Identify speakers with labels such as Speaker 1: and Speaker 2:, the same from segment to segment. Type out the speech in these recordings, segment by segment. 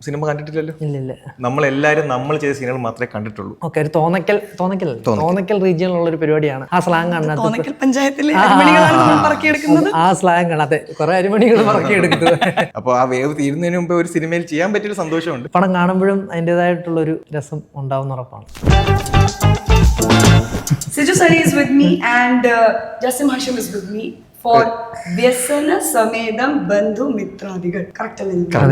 Speaker 1: Cinema കണ്ടിട്ടില്ലല്ലോ.
Speaker 2: ഇല്ല.
Speaker 1: നമ്മളെല്ലാരും നമ്മൾ ചെയ്ത സിനിമകൾ മാത്രമേ കണ്ടിട്ടുള്ളൂ.
Speaker 2: ഓക്കെ, ഒരു തോന്നക്കൽ റീജിയനിലുള്ള ഒരു പരിപാടിയാണ്. ആ സ്ലാങ് ആണ് ആ സ്ലാങ് ആണ്. അതെ, കുറെ അരിമണികൾ പറക്കിയെടുക്കുന്നത്.
Speaker 1: അപ്പൊ ആ വേവ് തീരുന്നതിന് മുമ്പ് ഒരു സിനിമയിൽ ചെയ്യാൻ പറ്റിയൊരു സന്തോഷമുണ്ട്.
Speaker 2: പടം കാണുമ്പോഴും അതിൻ്റെതായിട്ടുള്ള ഒരു രസം ഉണ്ടാവുന്ന ഉറപ്പാണ്.
Speaker 3: Siju Sari is with me and Jasim Hashim is with me for വ്യസന സമേതം ബന്ധു മിത്രാദികൾ.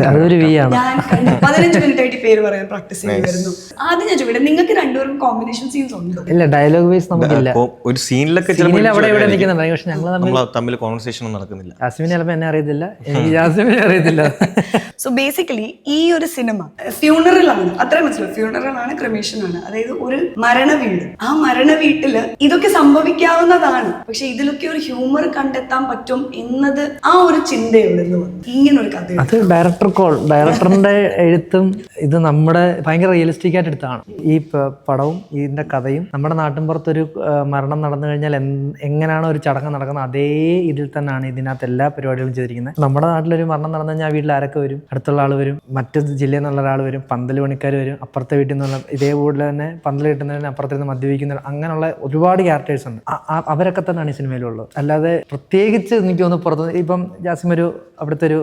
Speaker 2: അതൊരു വീയാണ്.
Speaker 3: ഞാൻ 15 മിനിറ്റ് ആയിട്ട് പേര് പറയാൻ പ്രാക്ടീസ് ചെയ്യുമായിരുന്നു. ആദ്യം ഞാൻ ചോദിക്കട്ടെ, നിങ്ങൾക്ക് രണ്ടുപേരും കോമ്പിനേഷൻ സീൻസ് ഉണ്ടോ?
Speaker 2: ഇല്ല, ഡയലോഗ് വൈസ് നമുക്കില്ല.
Speaker 1: ഒരു സീനിലൊക്കെ
Speaker 2: അവിടെ നിൽക്കുന്നുണ്ട്, പക്ഷെ ഞങ്ങൾ
Speaker 1: തമ്മിൽ കോൺവെർസേഷൻ ഒന്നും നടക്കുന്നില്ല.
Speaker 2: ജാസ്മിനെ ചിലപ്പോൾ എന്നെ അറിയത്തില്ല, എനിക്ക് ജാസ്മിനെ അറിയത്തില്ല.
Speaker 3: സോ ബേസിക്കലി ഈ ഒരു സിനിമ ഫ്യൂണറൽ ആണ്, അത്രയും മനസ്സിലാവും. ഫ്യൂണറൽ ആണ്, ക്രിമേഷൻ ആണ്, അതായത് ഒരു മരണ വീട്. ആ മരണ വീട്ടില് ഇതൊക്കെ സംഭവിക്കാവുന്നതാണ്, പക്ഷെ ഇതിലൊക്കെ ഒരു ഹ്യൂമർ കണ്ടെത്താൻ പറ്റും എന്നത് ആ ഒരു ചിന്തയോടെ ഇങ്ങനെ ഒരു കഥ.
Speaker 2: അത് ഡയറക്ടറിന്റെ എഴുത്തും ഇത് നമ്മുടെ ഭയങ്കര റിയലിസ്റ്റിക് ആയിട്ട് എടുത്താണ്. ഈ പടവും ഇതിന്റെ കഥയും നമ്മുടെ നാട്ടിൻപുറത്തൊരു മരണം നടന്നു കഴിഞ്ഞാൽ എങ്ങനെയാണ് ഒരു ചടങ്ങ് നടക്കുന്നത് അതേ ഇതിൽ തന്നെയാണ് ഇതിനകത്ത് എല്ലാ പരിപാടികളും ചെയ്തിരിക്കുന്നത്. നമ്മുടെ നാട്ടിലൊരു മരണം നടന്നു കഴിഞ്ഞാൽ വീട്ടിൽ ആരൊക്കെ വരും? അടുത്തുള്ള ആൾ വരും, മറ്റു ജില്ലയിൽ നിന്നുള്ള ഒരാൾ വരും, പന്തൽ പണിക്കാർ വരും, അപ്പുറത്തെ വീട്ടിൽ നിന്നുള്ള ഇതേപോലെ തന്നെ പന്തൽ കിട്ടുന്നതിന് അപ്പുറത്തിരുന്ന് മദ്യപിക്കുന്ന അങ്ങനെയുള്ള ഒരുപാട് ക്യാരക്ടേഴ്സ് ഉണ്ട്. അവരൊക്കെ തന്നെയാണ് ഈ സിനിമയിലുള്ളത്. അല്ലാതെ പ്രത്യേകിച്ച് എനിക്ക് തോന്നുന്നു പുറത്ത് ഇപ്പം ജാസിം ഒരു അവിടുത്തെ ഒരു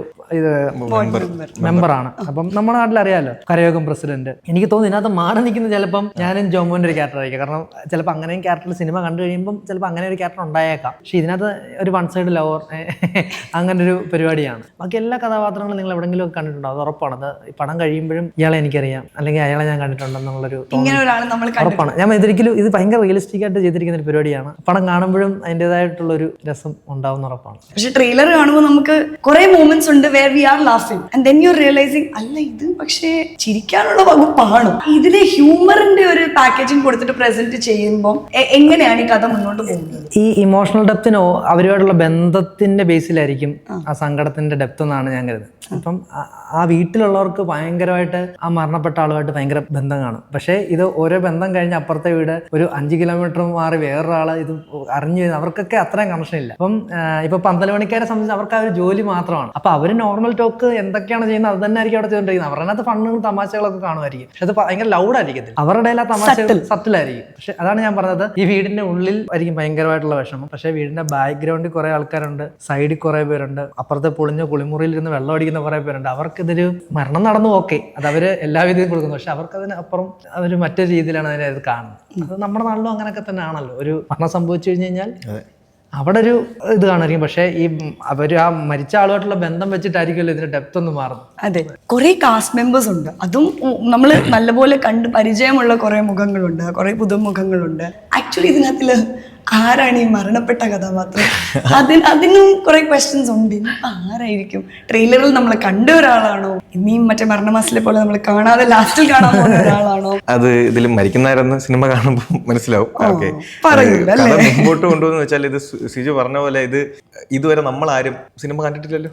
Speaker 2: മെമ്പറാണ്. അപ്പം നമ്മുടെ നാട്ടിൽ അറിയാമല്ലോ, കരയോഗം പ്രസിഡന്റ്. എനിക്ക് തോന്നുന്നു ഇതിനകത്ത് മാറി നിൽക്കുന്നത് ചിലപ്പം ഞാനും ജോമോന്റെ ഒരു ക്യാരക്ടർ ആയിരിക്കും. കാരണം ചിലപ്പോൾ അങ്ങനെയും ക്യാരക്ടർ സിനിമ കണ്ടു കഴിയുമ്പം ചിലപ്പോൾ അങ്ങനെ ഒരു ക്യാരക്ടർ ഉണ്ടായേക്കാം. പക്ഷെ ഇതിനകത്ത് ഒരു വൺ സൈഡ് ലവർ അങ്ങനെ ഒരു പരിപാടിയാണ്. ബാക്കി എല്ലാ കഥാപാത്രങ്ങളും നിങ്ങൾ എവിടെയെങ്കിലും കണ്ടിട്ടുണ്ടോ? അത് ഉറപ്പാണ്. അത് പടം കഴിയുമ്പോഴും ഇയാളെ എനിക്കറിയാം, അല്ലെങ്കിൽ അയാളെ ഞാൻ കണ്ടിട്ടുണ്ടെന്നുള്ളൊരു ഉറപ്പാണ്. ഞാൻ ഇതൊരിക്കലും ഇത് ഭയങ്കര റിയലിസ്റ്റിക് ആയിട്ട് ചെയ്തിരിക്കുന്ന ഒരു പരിപാടിയാണ്. പടം കാണുമ്പോഴും അതിൻ്റെതായിട്ടുള്ള ഒരു രസം ഉണ്ടാവുന്ന ഉറപ്പാണ്.
Speaker 3: പക്ഷെ ട്രെയിലർ കാണുമ്പോൾ നമുക്ക് കുറെ മൂമെന്റ്സ് ഉണ്ട് where we are laughing and then you're realizing അല്ല ഇത് പക്ഷേ ചിരിക്കാനുള്ള വകുപ്പാണ്. ഇതിലെ ഹ്യൂമറിന്റെ ഒരു പാക്കേജിങ് കൊടുത്തിട്ട് പ്രസന്റ് ചെയ്യുമ്പോൾ എങ്ങനെയാണ് ഈ കഥ മുന്നോട്ട് പോകുന്നത്?
Speaker 2: ഈ ഇമോഷണൽ ഡെപ്തിനോ അവരുമായിട്ടുള്ള ബന്ധത്തിന്റെ ബേസിലായിരിക്കും ആ സങ്കടത്തിന്റെ ഡെപ്ത് എന്നാണ് ഞാൻ കരുതുന്നത്. അപ്പം ആ വീട്ടിലുള്ളവർക്ക് ഭയങ്കരമായിട്ട് ആ മരണപ്പെട്ട ആളുമായിട്ട് ഭയങ്കര ബന്ധം കാണും. പക്ഷേ ഇത് ഓരോ ബന്ധം കഴിഞ്ഞ് അപ്പുറത്തെ വീട് ഒരു 5 കിലോമീറ്റർ മാറി വേറൊരാൾ ഇത് അറിഞ്ഞു വരുന്നത് അവർക്കൊക്കെ അത്രയും കണക്ഷൻ ഇല്ല. അപ്പം ഇപ്പൊ പന്തൽ പണിക്കാരെ സംബന്ധിച്ച് അവർക്ക് ആ ഒരു ജോലി മാത്രമാണ്. അപ്പൊ അവര് നോർമൽ ടോക്ക് എന്തൊക്കെയാണ് ചെയ്യുന്നത് അത് തന്നെ ആയിരിക്കും അവിടെ ചെയ്തുകൊണ്ടിരിക്കുന്നത്. അവരുടെ അതിനകത്ത് ഫണ്ണുകളും തമാശകളൊക്കെ കാണുമായിരിക്കും, പക്ഷെ അത് ഭയങ്കര ലൗഡ് ആയിരിക്കത്തില്ല. അവരുടെ ആ തമാശ സട്ടിലായിരിക്കും. പക്ഷെ അതാണ് ഞാൻ പറഞ്ഞത്, ഈ വീടിന്റെ ഉള്ളിൽ ആയിരിക്കും ഭയങ്കരമായിട്ടുള്ള വിഷമം. പക്ഷെ വീടിന്റെ ബാക്ക്ഗ്രൗണ്ടിൽ കുറെ ആൾക്കാരുണ്ട്, സൈഡിൽ കുറെ പേരുണ്ട്, അപ്പുറത്തെ പൊളിഞ്ഞ കുളിമുറിയിൽ ഇരുന്ന് വെള്ളം അടിക്കുന്ന കുറെ പേരുണ്ട്. അവർക്കിതൊരു മരണം നടന്നു, ഓക്കെ, അത് അവര് എല്ലാവിധവും കൊടുക്കുന്നു. പക്ഷെ അവർക്ക് അതിനപ്പുറം അവർ മറ്റൊരു രീതിയിലാണ് അതിനെ അത് കാണുന്നത്. അത് നമ്മുടെ നാട്ടിലും അങ്ങനെയൊക്കെ തന്നെ ആണല്ലോ. ഒരു മരണം സംഭവിച്ചു കഴിഞ്ഞ് കഴിഞ്ഞാൽ അവിടെ ഒരു ഇത് കാണുമായിരിക്കും, പക്ഷെ ഈ അവർ ആ മരിച്ച ആളുമായിട്ടുള്ള ബന്ധം വെച്ചിട്ടായിരിക്കുമല്ലോ ഇതിന്റെ ഡെപ്ത് ഒന്ന് മാറുന്നത്.
Speaker 3: അതെ, കുറെ കാസ്റ്റ് മെമ്പേഴ്സ് ഉണ്ട്. അതും നമ്മൾ നല്ലപോലെ കണ്ട് പരിചയമുള്ള കുറെ മുഖങ്ങളുണ്ട്, കുറെ പുതുമുഖങ്ങളുണ്ട്. ആക്ച്വലി ഇതിനകത്തില് ആരാണ് ഈ മരണപ്പെട്ട കഥാപാത്രം? അതിനും കുറെ ക്വസ്റ്റ്യൻസ് ഉണ്ട്. ആരായിരിക്കും? ട്രെയിലറിൽ നമ്മൾ കണ്ട ഒരാളാണോ? ഇനിയും മറ്റേ മരണമാസിലെ പോലെ നമ്മൾ കാണാതെ ലാസ്റ്റിൽ കാണാൻ പോകുന്ന ഒരാളാണോ?
Speaker 1: അത് ഇതിൽ മരിക്കുന്നവരെന്ന് സിനിമ കാണുമ്പോൾ മനസ്സിലാവും. മുമ്പോട്ട് കൊണ്ടുവന്ന് വെച്ചാൽ ഇത് സിജു പറഞ്ഞ പോലെ ഇത് ഇതുവരെ നമ്മൾ ആരും സിനിമ കണ്ടിട്ടില്ലല്ലോ.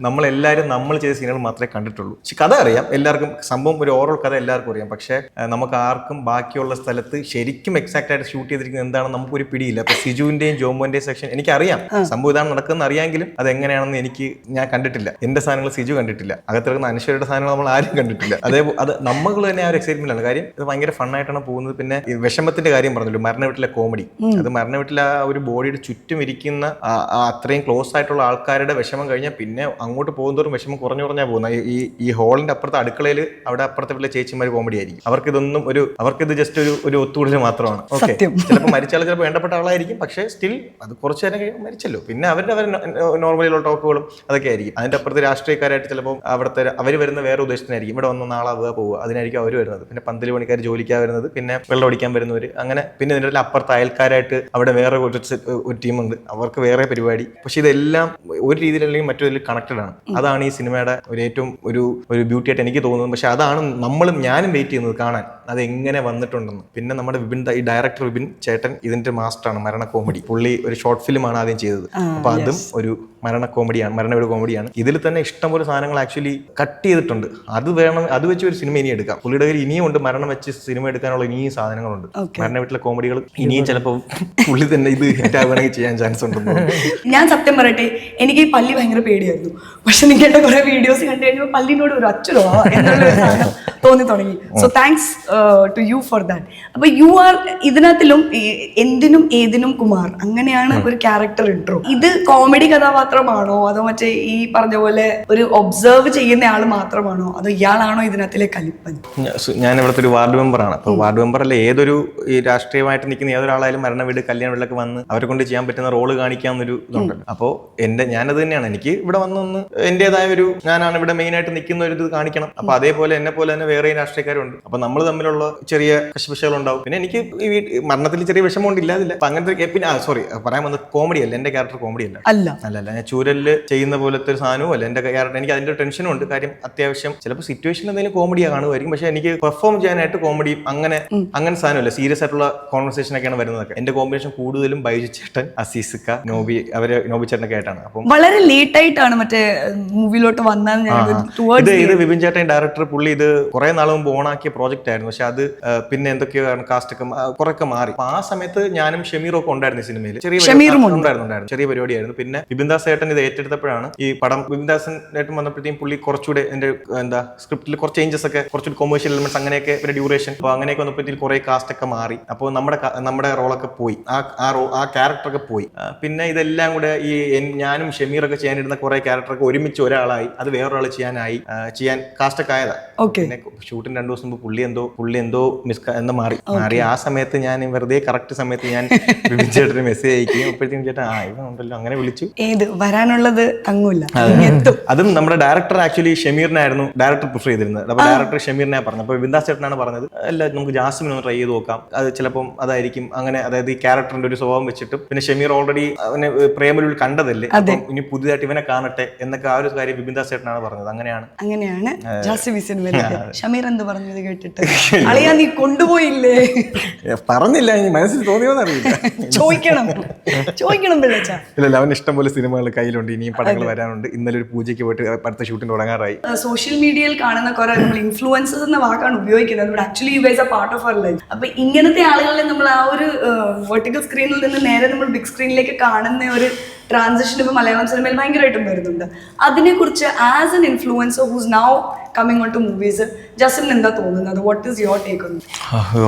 Speaker 1: നമ്മളെല്ലാരും നമ്മൾ ചെയ്ത സിനിമകൾ മാത്രമേ കണ്ടിട്ടുള്ളൂ. പക്ഷെ കഥ അറിയാം എല്ലാവർക്കും, സംഭവം ഒരു ഓവറോൾ കഥ എല്ലാവർക്കും അറിയാം. പക്ഷെ നമുക്ക് ആർക്കും ബാക്കിയുള്ള സ്ഥലത്ത് ശരിക്കും എക്സാക്ട് ആയിട്ട് ഷൂട്ട് ചെയ്തിരിക്കുന്നത് എന്താണെന്ന് നമുക്കൊരു പിടിയില്ല. അപ്പൊ സിജുവിന്റെയും ജോമോന്റെയും സെക്ഷൻ എനിക്കറിയാം, സംഭവം ഇതാണ് നടക്കുന്നത് അറിയാമെങ്കിലും അത് എങ്ങനെയാണെന്ന് ഞാൻ കണ്ടിട്ടില്ല. എന്റെ സാധനങ്ങൾ സിജു കണ്ടിട്ടില്ല, അകത്തിറങ്ങുന്ന അനശ്വരയുടെ സാധനങ്ങൾ നമ്മൾ ആരും കണ്ടിട്ടില്ല. അത് നമ്മൾ തന്നെ ആ ഒരു എക്സൈറ്റ്മെന്റ് ആണ്. കാര്യം ഇത് ഭയങ്കര ഫണ്ണായിട്ടാണ് പോകുന്നത്. പിന്നെ വിഷമത്തിന്റെ കാര്യം പറഞ്ഞല്ലോ, മരണ വീട്ടിലെ കോമഡി, അത് മരണ വീട്ടിലെ ആ ഒരു ബോഡിയുടെ ചുറ്റും ഇരിക്കുന്ന അത്രയും ക്ലോസ് ആയിട്ടുള്ള ആൾക്കാരുടെ വിഷമം കഴിഞ്ഞാൽ പിന്നെ അങ്ങോട്ട് പോകുന്നതോറും വിഷമം കുറഞ്ഞാ പോകുന്നത്. ഈ ഹോളിന്റെ അപ്പുറത്തെ അടുക്കളയിൽ അവിടെ അപ്പുറത്തെ വീട്ടിലെ ചേച്ചിമാർ കോമഡി ആയിരിക്കും. അവർക്കിത് ജസ്റ്റ് ഒരു ഒത്തുകൂടൽ മാത്രമാണ്. ഓക്കെ, ചിലപ്പോൾ മരിച്ചാൽ ചിലപ്പോൾ വേണ്ടപ്പെട്ട ആളായിരിക്കും, പക്ഷേ സ്റ്റിൽ അത് കുറച്ചു നേരം കഴിയുമ്പോൾ മരിച്ചല്ലോ. പിന്നെ അവർ നോർമലിയുള്ള ടോക്കുകളും അതൊക്കെ ആയിരിക്കും. അതിന്റെ അപ്പുറത്ത് രാഷ്ട്രീയക്കാരായിട്ട് ചിലപ്പോൾ അവിടുത്തെ അവർ വരുന്ന വേറെ ഉദ്ദേശത്തിനായിരിക്കും. ഇവിടെ വന്ന നാളാവുക പോവുക അതിനായിരിക്കും അവർ വരുന്നത്. പിന്നെ പന്തൽ പണിക്കാർ ജോലിക്കാൻ വരുന്നത്, പിന്നെ വെള്ളം അടിക്കാൻ വരുന്നവർ, അങ്ങനെ. പിന്നെ ഇതിൻ്റെ അപ്പുറത്ത് അയൽക്കാരായിട്ട് അവിടെ വേറെ ഒരു ടീമുണ്ട്, അവർക്ക് വേറെ പരിപാടി. പക്ഷെ ഇതെല്ലാം ഒരു രീതിയിൽ അല്ലെങ്കിൽ മറ്റൊരു കണക്റ്റഡ് ആണ്. അതാണ് ഈ സിനിമയുടെ ഏറ്റവും ഒരു ബ്യൂട്ടി ആയിട്ട് എനിക്ക് തോന്നുന്നത്. പക്ഷെ അതാണ് ഞാനും വെയിറ്റ് ചെയ്യുന്നത് കാണാൻ. അത് എങ്ങനെ വന്നിട്ടുണ്ടെന്ന്. പിന്നെ നമ്മുടെ ഈ ഡയറക്ടർ വിപിൻ ചേട്ടൻ ഇതിന്റെ മാസ്റ്ററാണ്, മരണ കോമഡി. പുള്ളി ഒരു ഷോർട്ട് ഫിലിമാണ് ആദ്യം ചെയ്തത്. അപ്പൊ അതും ഒരു മരണ കോമഡിയാണ്, മരണ കോമഡിയാണ്. ഇതിൽ തന്നെ ഇഷ്ടംപോലെ സാധനങ്ങൾ ആക്ച്വലി കട്ട് ചെയ്തിട്ടുണ്ട്. അത് വേണം, അത് വെച്ച് ഒരു സിനിമ ഇനി എടുക്കാം. പുള്ളിയുടെ കയ്യിൽ ഇനിയും ഉണ്ട് മരണം വെച്ച് സിനിമ എടുക്കാനുള്ള ഇനിയും സാധനങ്ങളുണ്ട്. മരണ വീട്ടിലെ കോമഡികൾ ഇനിയും ചിലപ്പോൾ പുള്ളി തന്നെ ഇത് ഹിറ്റാവുകയാണെങ്കിൽ ചെയ്യാൻ ചാൻസ് ഉണ്ടെന്ന്.
Speaker 3: ഞാൻ സത്യം പറയട്ടെ, എനിക്ക് ഈ പല്ലി ഭയങ്കര പേടിയായിരുന്നു. പക്ഷെ നിങ്ങളുടെ കുറെ വീഡിയോസ് കണ്ടു കഴിഞ്ഞപ്പോൾ പല്ലിനോട് ഒരു അച്ഛനോ എന്നുള്ളൊരു സാധനം തോന്നി തുടങ്ങി. So thanks to you for that. അപ്പൊ യു ആർ ഇതിനകത്തിലും എന്തിനും ഏതിനും കുമാർ, അങ്ങനെയാണ് ഒരു ക്യാരക്ടർ ഇൻട്രോ. ഇത് കോമഡി കഥാപാത്രമാണോ അതോ മറ്റേ ഈ പറഞ്ഞ പോലെ ഒരു ഒബ്സർവ് ചെയ്യുന്ന ആൾ മാത്രമാണോ അതോ ഇയാളാണോ ഇതിനകത്തിലെ കലിപ്പൻ?
Speaker 1: ഞാൻ ഇവിടുത്തെ ഒരു വാർഡ് മെമ്പറാണ്. അപ്പോൾ വാർഡ് മെമ്പർ അല്ല, ഏതൊരു ഈ രാഷ്ട്രീയമായിട്ട് നിൽക്കുന്ന ഏതൊരാളായാലും മരണ വീട് കല്യാണ വീട്ടിലൊക്കെ വന്ന് അവരെ കൊണ്ട് ചെയ്യാൻ പറ്റുന്ന റോള് കാണിക്കാവുന്നൊരു ഇതുണ്ടല്ലോ. അപ്പോൾ ഞാനത് തന്നെയാണ്. എനിക്ക് ഇവിടെ വന്നൊന്ന് എന്റേതായ ഒരു, ഞാനാണ് ഇവിടെ മെയിൻ ആയിട്ട് നിൽക്കുന്ന ഒരു ഇത് കാണിക്കണം. അപ്പൊ അതേപോലെ എന്നെ പോലെ തന്നെ വേറെ രാഷ്ട്രീയക്കാരുണ്ട്. അപ്പൊ നമ്മൾ തമ്മിലുള്ള ചെറിയ കശപിശകൾ ഉണ്ടാവും. പിന്നെ എനിക്ക് ഈ മരണത്തിൽ ചെറിയ വിഷമം ഇല്ലാതില്ല. അപ്പൊ അങ്ങനത്തെ പിന്നെ സോറി പറയാൻ വന്നത് കോമഡി അല്ല, എന്റെ ക്യാരക്ടർ കോമഡി അല്ല. ഞാൻ ചൂരലില് ചെയ്യുന്ന പോലത്തെ ഒരു സാധനവും അല്ല എന്റെ ക്യാരക്ടർ. എനിക്ക് അതിന്റെ ടെൻഷനും ഉണ്ട്. കാര്യം അത്യാവശ്യം ചിലപ്പോൾ സിറ്റുവേഷൻ എന്തെങ്കിലും കോമഡിയാ കാണുമായിരിക്കും, പക്ഷെ എനിക്ക് പെർഫോം ചെയ്യാനായിട്ട് കോമഡി അങ്ങനെ സാധനമല്ല. സീരിയസ് ആയിട്ടുള്ള കോൺവെർസേഷൻ ഒക്കെയാണ് വരുന്നതൊക്കെ. എന്റെ കോമ്പിനേഷൻ കൂടുതലും ബൈജു ചേട്ടൻ, അസീസ്ക്ക, നോബി ചേട്ടനൊക്കെ ആയിട്ടാണ്. അപ്പം
Speaker 3: വളരെ ലേറ്റ് ആയിട്ടാണ് മറ്റേ മൂവിയിലോട്ട് വന്നാൽ
Speaker 1: ഇത് വിപിൻ ചേട്ടൻ ഡയറക്ടർ. പുള്ളി ഇത് കുറെ നാൾ മുമ്പ് ഓണാക്കിയ പ്രോജക്റ്റ് ആയിരുന്നു. പക്ഷെ അത് പിന്നെ എന്തൊക്കെയോ കാസ്റ്റ് ഒക്കെ കുറെയൊക്കെ മാറി. അപ്പൊ ആ സമയത്ത് ഞാനും ഷമീറും ഒക്കെ ഉണ്ടായിരുന്നു സിനിമയിൽ. ഉണ്ടായിരുന്നു ചെറിയ പരിപാടിയായിരുന്നു. പിന്നെ വിപിൻദാസ് ചേട്ടൻ ഇത് ഏറ്റെടുത്തപ്പോഴാണ് ഈ പടം വിപിൻദാസൻ ഏട്ടൻ വന്നപ്പോഴത്തേക്കും പുള്ളി കുറച്ചുകൂടെ എന്റെ സ്ക്രിപ്റ്റിൽ കുറച്ച് ചേഞ്ചസ് ഒക്കെ, കുറച്ചുകൂടി കൊമേഴ്ഷ്യൽ എലിമെന്റ്സ് അങ്ങനെയൊക്കെ, പിന്നെ ഡ്യൂറേഷൻ, അപ്പൊ അങ്ങനെയൊക്കെ വന്നപ്പോഴത്തേക്കും കുറെ കാസ്റ്റ് ഒക്കെ മാറി. അപ്പോൾ നമ്മുടെ റോളൊക്കെ പോയി, ആ ക്യാരക്ടറൊക്കെ പോയി. പിന്നെ ഇതെല്ലാം കൂടെ ഈ ഞാനും ഷമീറൊക്കെ ചെയ്യാനിരുന്ന കുറെ ക്യാരക്ടറൊക്കെ ഒരുമിച്ച് ഒരാളായി, അത് വേറൊരാൾ ചെയ്യാൻ കാസ്റ്റൊക്കെ ആയതാ. പിന്നെ ഷൂട്ടിന് 2 ദിവസം മുമ്പ് പുള്ളി എന്തോ എന്ന് മാറി. ആ സമയത്ത് ഞാൻ വെറുതെ കറക്റ്റ് സമയത്ത് ഞാൻ വിപിൻ ചേട്ടന് മെസ്സേജ് അയക്കുകയും അപ്പോഴത്തേക്കും ചേട്ടാ ഇവനുണ്ടല്ലോ അങ്ങനെ വിളിച്ചു.
Speaker 3: വരാനുള്ളത് തങ്ങൂല.
Speaker 1: അതും നമ്മുടെ ഡയറക്ടർ ആക്ച്വലി ഷമീറിനായിരുന്നു ഡയറക്ടർ പ്രിഫർ ചെയ്തിരുന്നത്. അപ്പൊ ഡയറക്ടർ ഷമീറിനെ പറഞ്ഞു. അപ്പൊ വിപിൻദാസ് ചേട്ടനാണ് പറഞ്ഞത് അല്ല നമുക്ക് ജാസ്മിൻ ഒന്ന് ട്രൈ ചെയ്ത് നോക്കാം, അത് ചിലപ്പം അതായിരിക്കും അങ്ങനെ. അതായത് ഈ ക്യാരക്ടറിന്റെ ഒരു സ്വഭാവം വെച്ചിട്ട്, പിന്നെ ഷമീർ ഓൾറെഡി അവനെ പ്രേമലുൽ കണ്ടതല്ലേ, അപ്പം ഇനി പുതിയതായിട്ട് ഇവനെ കാണട്ടെ എന്നൊക്കെ ആ ഒരു കാര്യം വിപിൻദാസ് ചേട്ടനാണ് പറഞ്ഞത്. അങ്ങനെയാണ്
Speaker 3: ഷമീർ എന്ത് പറഞ്ഞു ഇത് കേട്ടിട്ട്? അളിയാ നീ കൊണ്ടുപോയില്ലേ?
Speaker 1: പറഞ്ഞില്ല, മനസ്സിൽ തോന്നിയോന്ന് അറിയില്ല.
Speaker 3: ചോദിക്കണം പിള്ളേച്ചാ.
Speaker 1: ഇല്ല, അവൻ ഇഷ്ടംപോലെ സിനിമകൾ കയ്യിലുണ്ട്, ഇനിയും പടങ്ങൾ വരാനുണ്ട്. ഇന്നലെ ഒരു പൂജയ്ക്ക് പോയിട്ട് അടുത്ത ഷൂട്ടിന് തുടങ്ങാറായി.
Speaker 3: സോഷ്യൽ മീഡിയയിൽ കാണുന്ന കുറെ നമ്മൾ ഇൻഫ്ലുവൻസേഴ്സ് എന്ന വാക്കാണ് ഉപയോഗിക്കുന്നത്. Actually you guys are part of our life. അപ്പൊ ഇങ്ങനത്തെ ആളുകളെ നമ്മൾ ആ ഒരു വെർട്ടിക്കൽ സ്ക്രീനിൽ നിന്ന് നേരെ നമ്മൾ ബിഗ് സ്ക്രീനിലേക്ക് കാണുന്ന ഒരു ട്രാൻസിഷൻ ഇപ്പൊ മലയാളം സിനിമയിൽ ഭയങ്കരമായിട്ടും വരുന്നുണ്ട്. അതിനെക്കുറിച്ച് as an influencer who's now coming on to movies, ജസ്റ്റിന് എന്താ തോന്നുന്നത്? What is your take on?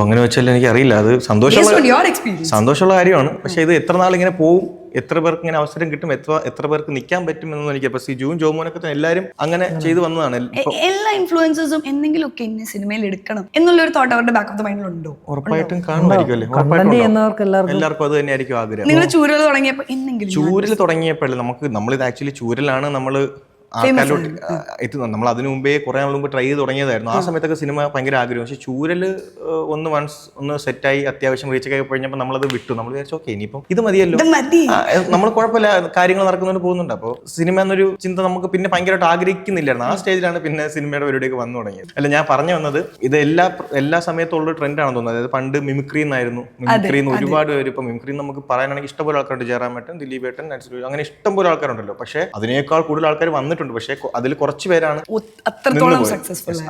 Speaker 1: അങ്ങനെ വെച്ചാൽ എനിക്ക് അറിയില്ല. അത് സന്തോഷമുള്ള കാര്യമാണ്. പക്ഷെ ഇത് എത്ര നാൾ ഇങ്ങനെ പോവും, എത്ര പേർക്ക് ഇങ്ങനെ അവസരം കിട്ടും, എത്ര പേർക്ക് നിൽക്കാൻ പറ്റും എന്നൊന്നും എനിക്ക്. അപ്പൊ സിജുവും ജോമോനൊക്കെ എല്ലാവരും അങ്ങനെ ചെയ്തു വന്നതാണ്.
Speaker 3: എല്ലാ ഇൻഫ്ലുവൻസേഴ്സും എന്തെങ്കിലുമൊക്കെ ഇന്ന സിനിമയിൽ എടുക്കണം എന്നുള്ളൊരു തോട്ട് അവരുടെ ബാക്ക് ഓഫ് ദ മൈൻഡിലുണ്ടോ?
Speaker 1: ഉറപ്പായിട്ടും കാണുമായിരിക്കും അല്ലേ? എല്ലാവർക്കും അത് തന്നെയായിരിക്കും ആഗ്രഹം.
Speaker 3: നിങ്ങൾ ചൂരൽ തുടങ്ങിയപ്പോൾ എന്തെങ്കിലും
Speaker 1: തുടങ്ങിയപ്പോഴല്ലേ നമ്മളിത് ആക്ച്വലി ചൂരലാണ് നമ്മള് ആൾക്കാരിലോട്ട് നമ്മൾ അതിനു മുമ്പേ കുറെ നാൾ മുമ്പ് ട്രൈ ചെയ്ത് തുടങ്ങിയതായിരുന്നു. ആ സമയത്തൊക്കെ സിനിമ ഭയങ്കര ആഗ്രഹം. പക്ഷെ ചൂരല് ഒന്ന് സെറ്റായി അത്യാവശ്യം റീച്ചൊക്കെ കഴിഞ്ഞപ്പോൾ നമ്മളത് വിട്ടു. നമ്മൾ വിചാരിച്ചു ഓക്കെ ഇനിയിപ്പം ഇത് മതിയല്ലോ, നമ്മൾ കുഴപ്പമില്ല, കാര്യങ്ങൾ നടക്കുന്നതുകൊണ്ട് പോകുന്നുണ്ട്. അപ്പോൾ സിനിമ എന്നൊരു ചിന്ത നമുക്ക് പിന്നെ ഭയങ്കരമായിട്ട് ആഗ്രഹിക്കുന്നില്ലായിരുന്നു. ആ സ്റ്റേജിലാണ് പിന്നെ സിനിമയുടെ പരിപാടിയൊക്കെ വന്നു തുടങ്ങിയത്. അല്ല, ഞാൻ പറഞ്ഞു വന്നത് ഇത് എല്ലാ സമയത്തുള്ള ട്രെൻഡാണെന്ന് തോന്നുന്നത്. അതായത് പണ്ട് മിമിക്രി എന്നായിരുന്നു. മിമിക്രിന്ന് ഒരുപാട് പേര്, ഇപ്പൊ മിമിക്രി നമുക്ക് പറയാനാണെങ്കിൽ ഇഷ്ടംപോലെ ആൾക്കാരുണ്ട്. ജയറാമേട്ടൻ, ദിലീപ് ഏട്ടൻ, അങ്ങനെ ഇഷ്ടംപോലെ ആൾക്കാരുണ്ടല്ലോ. പക്ഷെ അതിനേക്കാൾ കൂടുതൽ ആൾക്കാർ വന്നിട്ടുണ്ട്. പക്ഷെ അതിൽ കുറച്ച് പേരാണ്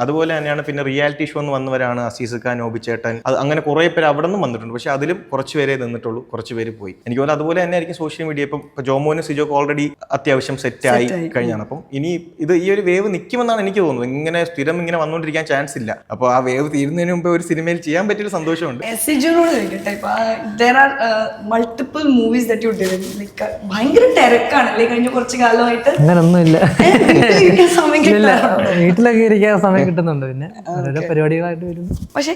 Speaker 1: അതുപോലെ തന്നെയാണ്. പിന്നെ റിയാലിറ്റി ഷോ എന്ന് വന്നവരാണ് അസീസ് ഖാൻ, നോബി ചേട്ടൻ, അങ്ങനെ കുറെ പേര് അവിടെ നിന്നും വന്നിട്ടുണ്ട്. പക്ഷെ അതിലും കുറച്ച് പേരെ നിന്നിട്ടുള്ളൂ, കുറച്ച് പേര് പോയി. എനിക്ക് തോന്നുന്നു അതുപോലെ തന്നെ ആയിരിക്കും സോഷ്യൽ മീഡിയ. ഇപ്പൊ ജോമോനും സിജോക്ക് ഓൾറെഡി അത്യാവശ്യം സെറ്റ് ആയി കഴിഞ്ഞാണ്. അപ്പം ഇനി ഈ ഒരു വേവ് നിൽക്കുമെന്നാണ് എനിക്ക് തോന്നുന്നത്. ഇങ്ങനെ സ്ഥിരം ഇങ്ങനെ വന്നുകൊണ്ടിരിക്കാൻ ചാൻസ് ഇല്ല. അപ്പൊ ആ വേവ് തീരുന്നതിന് മുമ്പ് ഒരു സിനിമയിൽ ചെയ്യാൻ പറ്റിയ സന്തോഷമുണ്ട്.
Speaker 3: ഭയങ്കര തിരക്കാണല്ലേ കഴിഞ്ഞ കുറച്ച് കാലമായിട്ട്?
Speaker 2: അങ്ങനൊന്നുമില്ല, വീട്ടിലൊക്കെ ഇരിക്കാൻ സമയം കിട്ടുന്നുണ്ട്. പിന്നെ ഓരോരോ പരിപാടികളായിട്ട് വരുന്നു.
Speaker 3: പക്ഷേ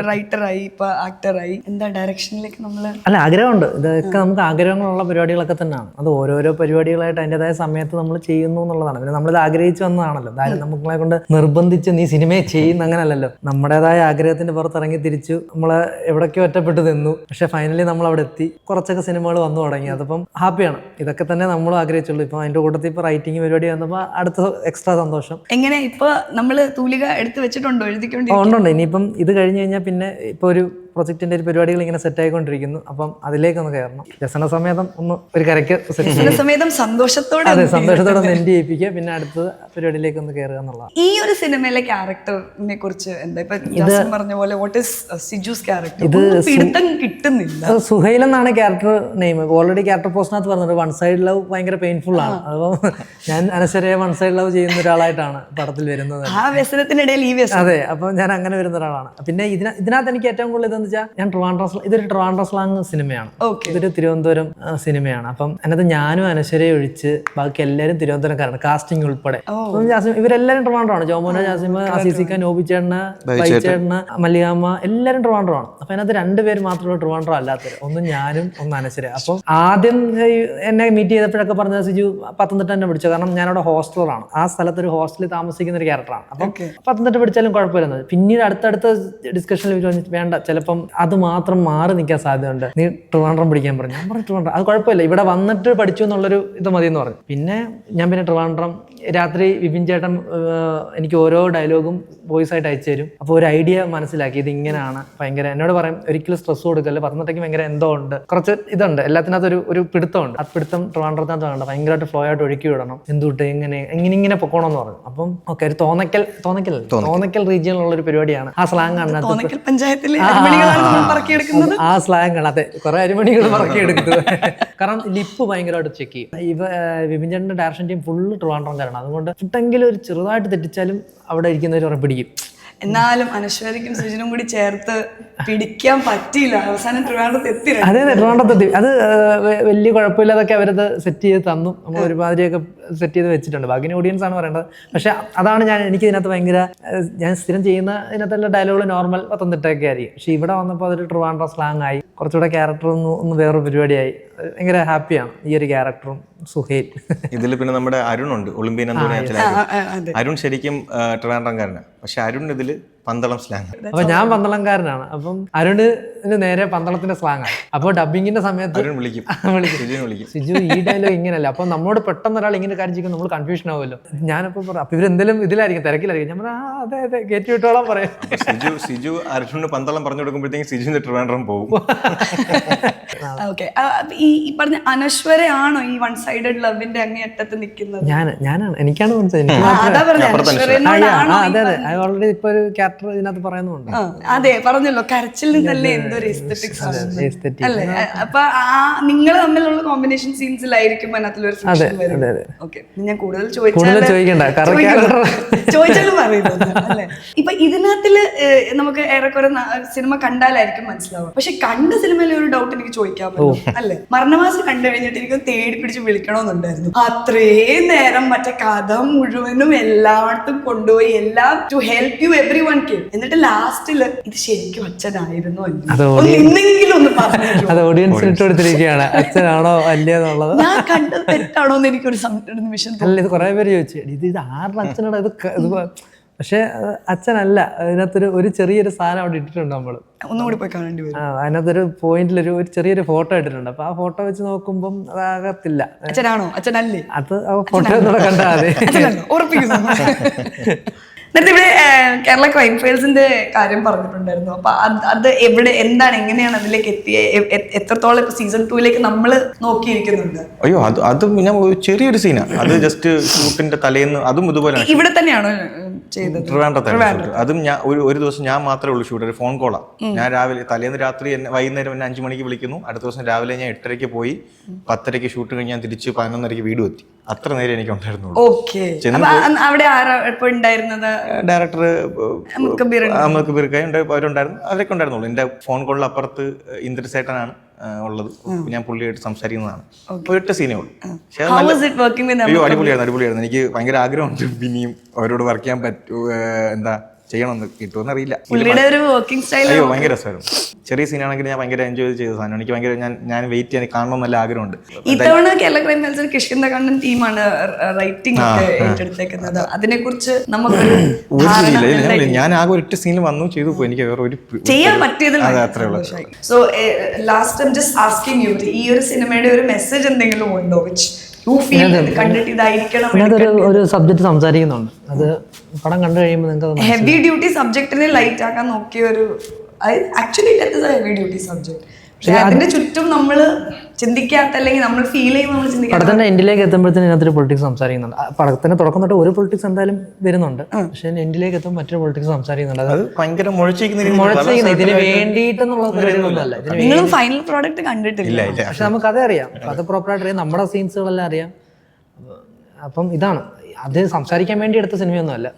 Speaker 3: റൈറ്ററായി, ഇപ്പൊ ആക്ടറായി, എന്താ ഡയറക്ഷനിലേക്ക് നമ്മള്
Speaker 2: അല്ല ആഗ്രഹമുണ്ട്. ഇതൊക്കെ നമുക്ക് ആഗ്രഹങ്ങളുള്ള പരിപാടികളൊക്കെ തന്നെയാണ്. അത് ഓരോരോ പരിപാടികളായിട്ട് അതിൻ്റെതായ സമയത്ത് നമ്മൾ ചെയ്യുന്നു എന്നുള്ളതാണ്. പിന്നെ നമ്മളിത് ആഗ്രഹിച്ചു വന്നതാണല്ലോ. അതായത് നമ്മളെ കൊണ്ട് നിർബന്ധിച്ച് നീ സിനിമയെ ചെയ്യുന്ന അങ്ങനല്ലല്ലോ. നമ്മുടേതായ ആഗ്രഹത്തിന്റെ പുറത്തിറങ്ങി തിരിച്ചു നമ്മളെ എവിടേക്കോ ഒറ്റപ്പെട്ട് നിന്നു. പക്ഷെ ഫൈനലി നമ്മൾ അവിടെ എത്തി, കുറച്ചൊക്കെ സിനിമകൾ വന്നു തുടങ്ങി. അതിപ്പം ഹാപ്പിയാണ്. ഇതൊക്കെ തന്നെ നമ്മളും ആഗ്രഹിച്ചുള്ളൂ. ഇപ്പം അപ്പോൾ അതിൻ്റെ കൂട്ടത്തിൽ ഇപ്പോൾ റൈറ്റിംഗ് പരിപാടി വന്നപ്പോൾ അടുത്ത എക്സ്ട്രാ സന്തോഷം.
Speaker 3: എങ്ങനെ ഇപ്പൊ നമ്മള് തൂലിക എടുത്ത് വെച്ചിട്ടുണ്ടോ, എഴുതിക്കൊണ്ട്?
Speaker 2: ഉണ്ടുണ്ട്. ഇനിയിപ്പം ഇത് കഴിഞ്ഞ് കഴിഞ്ഞാൽ പിന്നെ ഇപ്പോൾ ഒരു പ്രൊജക്റ്റിന്റെ ഒരു പരിപാടികൾ ഇങ്ങനെ സെറ്റ് ആയിക്കൊണ്ടിരിക്കുന്നു. അപ്പം അതിലേക്കൊന്ന് കയറണം. വ്യസന സമേതം ഒന്ന് ഒരു കരയ്ക്ക്
Speaker 3: സമേതം സന്തോഷത്തോടെ,
Speaker 2: അതെ, സന്തോഷത്തോടെ ഒന്ന് എൻഡ് ചെയ്യിപ്പിക്കുക, പിന്നെ അടുത്ത പരിപാടിയിലേക്ക് ഒന്ന് കയറുക എന്നുള്ളതാണ്.
Speaker 3: ഈ ഒരു സിനിമയിലെ ക്യാരക്ടറിനെ കുറിച്ച് എന്താ ഇപ്പൊ ജാസിം പറഞ്ഞ പോലെ വാട്ട് ഈസ് സിജുസ് ക്യാരക്ടർ? ഇത് പിടുത്തം കിട്ടുന്നില്ല.
Speaker 2: സുഹൈൽ എന്നാണ് ക്യാരക്ടർ നെയിം. ഓൾറെഡി ക്യാരക്ടർ പോസ്റ്റിനകത്ത് പറഞ്ഞത് വൺ സൈഡ് ലവ് ഭയങ്കര പെയിൻഫുൾ ആണ്. അപ്പോൾ ഞാൻ അനശ്വരയെ വൺ സൈഡ് ലവ് ചെയ്യുന്ന ഒരാളായിട്ടാണ് പടത്തിൽ വരുന്നത്.
Speaker 3: ആ വ്യസനത്തിനിടയിൽ ഈ വ്യസനം.
Speaker 2: അതെ, അപ്പോൾ ഞാൻ അങ്ങനെ വരുന്ന ഒരാളാണ്. പിന്നെ ഇതിനകത്ത് എനിക്ക് ഏറ്റവും കൂടുതൽ ഇതെന്ന് വെച്ചാൽ ഞാൻ ഇതൊരു ട്രിവാൻഡ്രം സ്ലാങ് സിനിമയാണ്, ഇതൊരു തിരുവനന്തപുരം സിനിമയാണ്. അപ്പം അതിനകത്ത് ഞാനും അനശ്വരയെ ഒഴിച്ച് ബാക്കി എല്ലാവരും തിരുവനന്തപുരംകാരാണ്, കാസ്റ്റിംഗ് ഉൾപ്പെടെ. ഇവരെല്ലാവരും ട്രിവാൻഡ്രമാണ്. ജോമോന, ജാസിം, അസീസിക്ക, നോബിച്ചേട്ടന്, ബൈച്ചേട്ടന്, മല്ലികാമ്മ, എല്ലാവരും ട്രിവാൻഡ്രമാണ്. അപ്പൊ അതിനകത്ത് രണ്ടുപേര് മാത്രമേ ട്രിവാൻഡ്രം അല്ലാത്തവര്, ഒന്ന് ഞാനും ഒന്ന് അനശ്വര. അപ്പം ആദ്യം എന്നെ മീറ്റ് ചെയ്തപ്പോഴൊക്കെ പറഞ്ഞത് സിജു പത്തനംതിട്ട തന്നെ പിടിച്ചു, കാരണം ഞാനവിടെ ഹോസ്റ്റലറാണ്. ആ സ്ഥലത്ത് ഒരു ഹോസ്റ്റലിൽ താമസിക്കുന്ന ഒരു ക്യാരക്ടറാണ്. അപ്പം പത്തനംതിട്ട പിടിച്ചാലും കുഴപ്പമില്ലെന്നത്. പിന്നീട് അടുത്തടുത്ത ഡിസ്കഷനിൽ വേണ്ട, ചിലപ്പം അത് മാത്രം മാറി നിൽക്കാൻ സാധ്യതയുണ്ട്, നീ ട്രിവാൻഡ്രം പിടിക്കാൻ പറഞ്ഞു. ഞാൻ പറഞ്ഞു ട്രിവാൻഡ്രം അത് കുഴപ്പമില്ല, ഇവിടെ വന്നിട്ട് പഠിച്ചു എന്നുള്ളൊരു ഇത് മതി എന്ന് പറഞ്ഞു. പിന്നെ ഞാൻ ട്രിവാൻഡ്രം രാത്രി വിപിൻ ചേട്ടൻ എനിക്ക് ഓരോ ഡയലോഗും വോയിസ് ആയിട്ട് അയച്ചു തരും. അപ്പോൾ ഒരു ഐഡിയ മനസ്സിലാക്കി, ഇത് ഇങ്ങനെയാണ്. ഭയങ്കര എന്നോട് പറയും ഒരിക്കലും സ്ട്രെസ് കൊടുക്കല്ലേ, പത്തനംതിട്ടയ്ക്ക് ഭയങ്കര എന്തോ ഉണ്ട്, കുറച്ച് ഇതുണ്ട്, എല്ലാത്തിനകത്ത് ഒരു പിടുത്തമുണ്ട്. ആ പിടുത്തം ട്രിവാൻഡ്രത്തിനകത്ത് വേണ്ട, ഭയങ്കരമായിട്ട് ഫ്ലോ ആയിട്ട് ഒഴുക്കി വിടണം, എന്തുട്ട് ഇങ്ങനെ പൊക്കോണമെന്ന് പറഞ്ഞു. അപ്പം ഓക്കെ, ഒരു തോന്നക്കൽ റീജിയനിലുള്ള ഒരു പരിപാടിയാണ്. ആ സ്ലാങ് ആണ് ആ സ്ലാങ് ആണ്. അതെ, കുറെ അരിമണികൾ പറക്കിയെടുക്കുന്നത്. കാരണം ലിപ്പ് ഭയങ്കരമായിട്ട് ചെക്ക് ചെയ്യും. വിപിൻ ചേട്ടൻ്റെ ഡയറക്ഷൻ ടീം ഫുള്ള് ട്രിവാൻഡ്രംകാരാണ്. അതുകൊണ്ട് ഫുട്ടെങ്കിലും ഒരു ചെറുതായിട്ട് തെറ്റിച്ചാലും അവിടെ ഇരിക്കുന്നവർ പിടിക്കും.
Speaker 3: എന്നാലും അനശ്വരയ്ക്കും സുജിനും കൂടി ചേർത്ത് പിടിക്കാൻ പറ്റിയില്ല, അവസാനം ട്രിവാൻഡ്രത്ത് എത്തി.
Speaker 2: അതെ, ട്രിവാൻഡ്രത്ത് എത്തി. അത് വലിയ കുഴപ്പമില്ലാതൊക്കെ അവരത് സെറ്റ് ചെയ്ത് തന്നു. നമ്മൾ ഒരുമാതിരിയൊക്കെ സെറ്റ് ചെയ്ത് വെച്ചിട്ടുണ്ട്. ബാക്കി ഓഡിയൻസ് ആണ് പറയേണ്ടത്. പക്ഷെ അതാണ് എനിക്ക് ഇതിനകത്ത് ഭയങ്കര, ഞാൻ സ്ഥിരം ചെയ്യുന്ന ഇതിനകത്തുള്ള ഡയലോഗുകൾ നോർമൽ പത്തനംതിട്ടയൊക്കെ ആയിരിക്കും. പക്ഷെ ഇവിടെ വന്നപ്പോൾ അതൊരു ട്രിവാൻഡ്രം സ്ലാങ് ആയി, കുറച്ചുകൂടെ ക്യാരക്ടർ ഒന്ന് വേറൊരു പരിപാടിയായി. ഭയങ്കര ഹാപ്പിയാണ് ഈ ഒരു ക്യാരക്ടറും സുഹൈൽ.
Speaker 1: ഇതിൽ പിന്നെ നമ്മുടെ അരുൺ ഉണ്ട്, ഒളിമ്പ്യൻ അരുൺ ശരിക്കും ട്രിവാൻഡ്രംകാരനാണ്. പക്ഷെ അരുൺ ഇതിൽ പന്തളം സ്ലാങ്.
Speaker 2: അപ്പൊ ഞാൻ പന്തളംകാരനാണ്. അപ്പം അരുണിന് നേരെ പന്തളത്തിന്റെ സ്ലാങ് ആണ്. അപ്പോൾ ഡബിങ്ങിന്റെ സമയത്ത്
Speaker 1: വിളിക്കും
Speaker 2: സിജു ഈ ഡയലോഗ് ഇങ്ങനെയല്ല. അപ്പൊ നമ്മളോട് പെട്ടെന്ന് ഒരാൾ ഇങ്ങനെ കാര്യം ചെയ്യുമ്പോൾ നമ്മൾ കൺഫ്യൂഷൻ ആവുമല്ലോ. ഞാനിപ്പോ പറയാം, അപ്പൊ ഇവരെന്തെങ്കിലും ഇതിലായിരിക്കും, തിരക്കിലായിരിക്കും. ഞാൻ പറയാം അതെ അതെ കയറ്റി വിട്ടോളാം പറയാം.
Speaker 1: സിജു അരുണിന് പന്തളം പറഞ്ഞു കൊടുക്കുമ്പോഴത്തേക്കും സിജുവിന്റെ ട്രിവാൻഡ്രം പോകും.
Speaker 3: ഓക്കെ, ഈ പറഞ്ഞ അനശ്വരയാണോ ഈ വൺ സൈഡഡ് ലവിന്റെ അങ്ങേയറ്റത്ത് നിൽക്കുന്നത്?
Speaker 2: ഞാനാണ്, എനിക്കാണ് മനസ്സിലായി. അതെ അതെ, ഓൾറെഡി ഇപ്പൊ ഒരു ക്യാരക്ടർ ഇതിനകത്ത് പറയുന്നുണ്ട്.
Speaker 3: അതെ, പറഞ്ഞല്ലോ, കരച്ചിൽ നിന്നല്ലേ എന്തൊരു എസ്തെറ്റിക്സ് അല്ലേ. അപ്പൊ നിങ്ങൾ തമ്മിലുള്ള കോമ്പിനേഷൻ സീൻസിലായിരിക്കും അതിനകത്തൊരു ഞാൻ കൂടുതൽ ചോദിച്ചാലും പറയുന്നത് അല്ലെ. ഇപ്പൊ ഇതിനകത്തില് നമുക്ക് ഏറെക്കുറെ സിനിമ കണ്ടാലായിരിക്കും മനസ്സിലാവും. പക്ഷെ കണ്ട സിനിമയിലെ ഒരു ഡൗട്ട് എനിക്ക് ചോദിക്കാൻ പറ്റും അല്ലെ. മരണമാസം കണ്ടു കഴിഞ്ഞിട്ട് എനിക്ക് തേടി പിടിച്ച് വിളിക്കണമെന്നുണ്ടായിരുന്നു. അത്രയും നേരം മറ്റേ കഥ മുഴുവനും എല്ലായിടത്തും കൊണ്ടുപോയി, എല്ലാം to help you everyone. എന്നിട്ട് ലാസ്റ്റില് ഇത് ശരിക്കും അച്ഛനായിരുന്നു എന്തെങ്കിലും ഒന്ന് പറഞ്ഞു.
Speaker 2: അത് ഓഡിയൻസിന് ഇട്ടുകൊടുത്തിരിക്കുകയാണ്, അച്ഛനാണോ അല്ലേന്നുള്ളത്.
Speaker 3: ഞാൻ കണ്ടത് തെറ്റാണോ എന്ന് എനിക്കൊരു നിമിഷം.
Speaker 2: അല്ല, ഇത് കുറെ പേര് ചോദിച്ചു ഇത് ആരുടെ അച്ഛനാണ് ഇത്. പക്ഷെ അച്ഛനല്ല, അതിനകത്തൊരു ചെറിയൊരു സാധനം അവിടെ ഇട്ടിട്ടുണ്ട്. നമ്മള്
Speaker 3: ഒന്നുകൂടി പോയി കാണേണ്ടി വരും.
Speaker 2: അതിനകത്തൊരു പോയിന്റിൽ ഒരു ചെറിയൊരു ഫോട്ടോ ഇട്ടിട്ടുണ്ട്. അപ്പൊ ആ ഫോട്ടോ വെച്ച് നോക്കുമ്പം അതാകത്തില്ല.
Speaker 3: അച്ഛനാണോ അച്ഛനല്ലേ
Speaker 2: അത് ആ ഫോട്ടോ ഒന്നുകൂടെ കണ്ടാൽ മതി.
Speaker 3: ഉറപ്പിക്കുന്നു. എന്നിട്ട് ഇവിടെ കേരള ക്രൈം ഫയൽസിന്റെ കാര്യം പറഞ്ഞിട്ടുണ്ടായിരുന്നു. അപ്പൊ അത് എവിടെ, എന്താണ്, എങ്ങനെയാണ് അതിലേക്ക് എത്തിയ, എത്രത്തോളം ഇപ്പൊ സീസൺ 2 നമ്മൾ നോക്കിയിരിക്കുന്നുണ്ട്?
Speaker 1: അയ്യോ, അത് പിന്നെ ചെറിയൊരു സീനാണ്. അത് ജസ്റ്റ് ഷൂട്ടിന്റെ തലേന്ന്, അതും ഇതുപോലെ
Speaker 3: ഇവിടെ തന്നെയാണോ ചെയ്തത്?
Speaker 1: ട്രിവാൻഡ്രത്ത്. അതും ഞാൻ ഒരു ദിവസം ഞാൻ മാത്രമേ ഉള്ളൂ ഷൂട്ട്. ഒരു ഫോൺ കോളാണ്. ഞാൻ രാവിലെ, തലേന്ന് രാത്രി വൈകുന്നേരം എന്നെ 5 മണിക്ക് വിളിക്കുന്നു. അടുത്ത ദിവസം രാവിലെ ഞാൻ 8:30 പോയി, 10:30 ഷൂട്ട് കഴിഞ്ഞ് ഞാൻ തിരിച്ച് 11:30 വീട് എത്തി. അത്ര നേരം എനിക്ക് ഉണ്ടായിരുന്നുള്ളൂ.
Speaker 3: അവിടെ ഉണ്ടായിരുന്നത്
Speaker 1: ഡയറക്ടർ അവരുണ്ടായിരുന്നു, അവരൊക്കെ ഉണ്ടായിരുന്നുള്ളൂ. എന്റെ ഫോൺ കോളിൽ അപ്പുറത്ത് ഇന്ദ്രസേട്ടനാണ് ഉള്ളത്. ഞാൻ പുള്ളിയായിട്ട് സംസാരിക്കുന്നതാണ്. ഒറ്റ സീനേ ഉള്ളൂ. അയ്യോ, അടിപൊളിയായിരുന്നു. എനിക്ക് ഭയങ്കര ആഗ്രഹമുണ്ട് പിന്നെയും അവരോട് വർക്ക് ചെയ്യാൻ പറ്റൂ, എന്താ ചെയ്യണമെന്ന്, കിട്ടുമെന്ന് അറിയില്ല. അയ്യോ, ഭയങ്കര രസമായിരുന്നു. ചെറിയ സീനാണെങ്കിൽ ഞാൻ ഭയങ്കര എൻജോയ് ചെയ്ത സാധനം. എനിക്ക് ഭയങ്കര ഞാൻ വെയിറ്റ് ചെയ്യാൻ, കാണണം നല്ല ആഗ്രഹമുണ്ട്.
Speaker 3: ഇത്തവണ കേരള ക്രൈം ഫയൽസിൽ കിഷ്കിന്ദ കണ്ണൻ ടീമാണ് റൈറ്റിംഗ് ഏറ്റെടുത്തേക്കുന്നത്. അതിനെ കുറിച്ച്
Speaker 1: ഞാൻ ആകെ ഒറ്റ സീനിൽ വന്നു ചെയ്തു പോയി. എനിക്ക് വേറെ ഒരു
Speaker 3: ചെയ്യാൻ പറ്റിയതിൽ so last I am just asking you, ഈ ഒരു സിനിമയുടെ ഒരു മെസ്സേജ് എന്തെങ്കിലും ഉണ്ടോ വിച്ച് യു ഫീൽ കണ്ടിട്ട് ഇതായിരിക്കണം.
Speaker 2: അതിനകത്തൊരു ഒരു സബ്ജക്റ്റ് സംസാരിക്കുന്നുണ്ട്, അത് പടം കണ്ടു കഴിയുമ്പോൾ നിങ്ങൾക്ക്
Speaker 3: ഹെവി ഡ്യൂട്ടി സബ്ജക്റ്റിനെ ലൈറ്റ് ആക്കാൻ നോക്കിയ ഒരു ആക്ച്വലി ഹെവി ഡ്യൂട്ടി സബ്ജക്ട്. പക്ഷെ അതിന്റെ ചുറ്റും നമ്മൾ ചിന്തിക്കാത്ത അല്ലെങ്കിൽ നമ്മൾ ഫീൽ ചെയ്യുമ്പോൾ നമ്മൾ ചിന്തിക്കാത്ത
Speaker 2: പടത്തിന്റെ എൻഡിലേക്ക് എത്തുമ്പോഴത്തേനും ഇതിനകത്തൊരു പൊളിറ്റിക്സ് സംസാരിക്കുന്നുണ്ട്. പടത്തിന്റെ തുടക്കം തൊട്ട് ഒരു പൊളിറ്റിക്സ് എന്തായാലും വരുന്നുണ്ട്, പക്ഷെ എൻഡിലേക്ക് എത്തുമ്പോൾ മറ്റൊരു പൊളിറ്റിക്സ് സംസാരിക്കുന്നുണ്ട്. അത്
Speaker 1: ഭയങ്കര
Speaker 2: മുഴച്ചിരിക്കുന്ന ഇതിന് വേണ്ടിയിട്ടെന്നുള്ള പരിപാടികളൊന്നുമല്ല.
Speaker 3: നിങ്ങളും ഫൈനൽ പ്രോഡക്റ്റ് കണ്ടിട്ടില്ല,
Speaker 2: പക്ഷെ നമുക്ക് അതേ അറിയാം, അത് പ്രോപ്പറായിട്ട് അറിയാം, നമ്മുടെ സീൻസുകളെല്ലാം അറിയാം. അപ്പം ഇതാണ്, അത് സംസാരിക്കാൻ വേണ്ടി എടുത്ത സിനിമയൊന്നും അല്ല,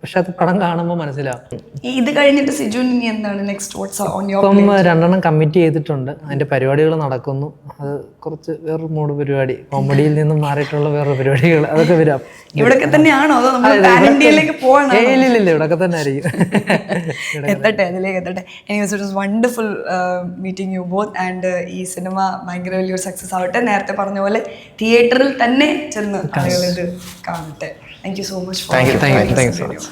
Speaker 2: പക്ഷെ അത് പടം കാണുമ്പോൾ മനസ്സിലാവും.
Speaker 3: ഇത് കഴിഞ്ഞിട്ട് സിജുൻ ഇനി എന്താണ് നെക്സ്റ്റ് വാട്ട്സ് ഓൺ യുവർ
Speaker 2: ഇപ്പം 2 കമ്മിറ്റ് ചെയ്തിട്ടുണ്ട്, അതിന്റെ പരിപാടികൾ നടക്കുന്നു. അത് കുറച്ച് വേറൊരു മൂഡ് പരിപാടി, കോമഡിയിൽ നിന്നും മാറിയിട്ടുള്ള വേറൊരു പരിപാടികൾ, അതൊക്കെ വരാം.
Speaker 3: ഇവിടൊക്കെ തന്നെയാണോ അതോ നമ്മൾ പാൻ ഇന്ത്യയിലേക്ക് പോകണോ?
Speaker 2: ഇല്ല, ഇവിടൊക്കെ തന്നെ ആയിരിക്കും.
Speaker 3: എത്തട്ടെ, അതിലേക്ക് എത്തട്ടെ. Anyways it was wonderful meeting you both. And ഈ സിനിമ ഭയങ്കര വലിയൊരു സക്സസ് ആവട്ടെ. നേരത്തെ പറഞ്ഞ പോലെ തിയേറ്ററിൽ തന്നെ ചെന്ന് ആളുകൾ ഇത് കാണട്ടെ. Thank you so much for
Speaker 2: Thank you so much.